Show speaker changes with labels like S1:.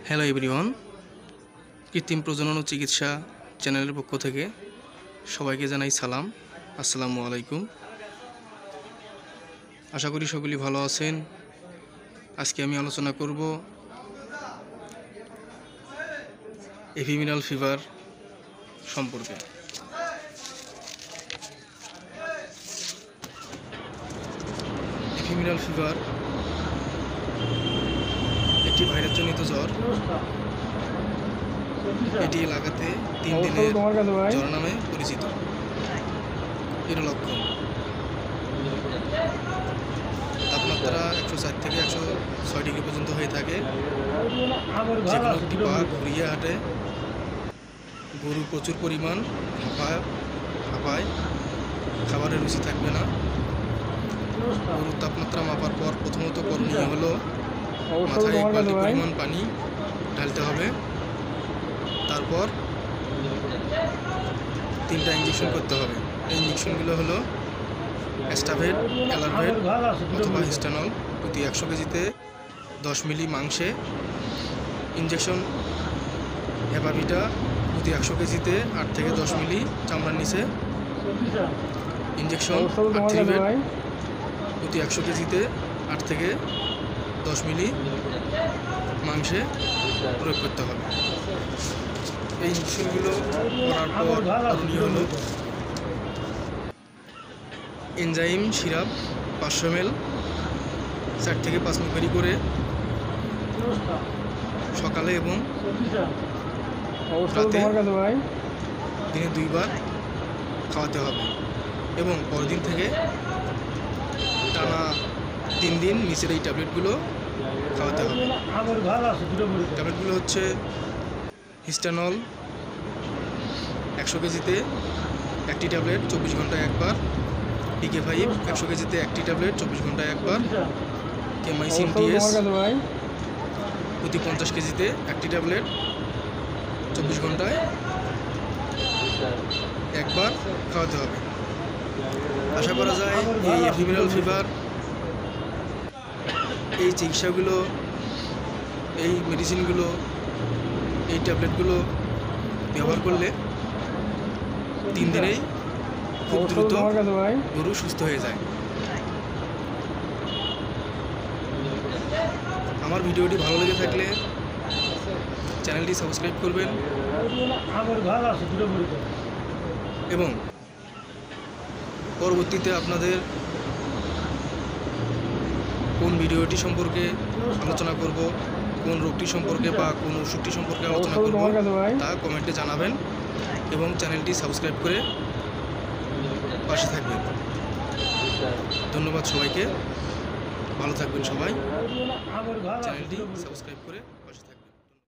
S1: Hello everyone, কৃত্রিম প্রজনন ও চিকিৎসা চ্যানেলের পক্ষ থেকে সবাইকে জানাই সালাম। আসসালামু আলাইকুম। আশা করি সকলেই ভালো আছেন। আজকে আমি আলোচনা করব এভিমিনাল ফিভার সম্পর্কে। এভিমিনাল ফিভার একটি ভাইরাসজনিত জ্বর। এটি এলাকাতে 3 দিনের জ্বর নামে পরিচিত। এর লক্ষণ: তাপমাত্রা 104 থেকে 106 ডিগ্রি পর্যন্ত হয়ে থাকে। যে কোনো একটি পা ঘুরিয়ে হাঁটে। গরু প্রচুর পরিমাণ হাঁপায়, খাবারের রুচি থাকবে না। গরুর তাপমাত্রা মাপার পর প্রথমত করণীয় হলো মাথায় 1 বালতি পরিমাণ পানি ঢালতে হবে। তারপর 3টা ইঞ্জেকশন করতে হবে। এই ইঞ্জেকশনগুলো হলো অ্যাস্টাভেট, অ্যালারভেট অথবা হিস্টানল প্রতি 100 কেজিতে 10 মিলি মাংসে। ইঞ্জেকশন হেপাভিটা প্রতি 100 কেজিতে 8 থেকে 10 মিলি চামড়ার নিচে। ইঞ্জেকশন আর্থ্রিভেট প্রতি 100 কেজিতে 8 থেকে 10 মিলি মাংসে প্রয়োগ করতে হবে। এই ইঞ্জেকশনগুলো করার পর করণীয় হলো এনজাইম সিরাপ 500 ml 4 থেকে 5 মুখেরি করে সকালে এবং রাতে দিনে 2 বার খাওয়াতে হবে এবং পরদিন থেকে টানা 3 দিন নিচের এই ট্যাবলেটগুলো খাওয়াতে হবে। ট্যাবলেটগুলো হচ্ছে হিস্টানল 100 কেজিতে 1টি ট্যাবলেট 24 ঘন্টায় একবার। PK5 100 কেজিতে 1টি ট্যাবলেট 24 ঘন্টায় একবার। কেমাইসিন TS প্রতি 50 কেজিতে 1টি ট্যাবলেট 24 ঘন্টায় একবার খাওয়াতে হবে। আশা করা যায় এই এভিমিনাল ফিভার এই চিকিৎসাগুলো, এই মেডিসিনগুলো, এই ট্যাবলেটগুলো ব্যবহার করলে 3 দিনেই খুব দ্রুত গরু সুস্থ হয়ে যায়। আমার ভিডিওটি ভালো লেগে থাকলে চ্যানেলটি সাবস্ক্রাইব করবেন এবং পরবর্তীতে আপনাদের কোন ভিডিওটি সম্পর্কে আলোচনা করব, কোন রোগটি সম্পর্কে বা কোন ওষুধটি সম্পর্কে আলোচনা করব তা কমেন্টে জানাবেন এবং চ্যানেলটি সাবস্ক্রাইব করে পাশে থাকবেন। ধন্যবাদ সবাইকে, ভালো থাকবেন সবাই। চ্যানেলটি সাবস্ক্রাইব করে পাশে থাকবেন।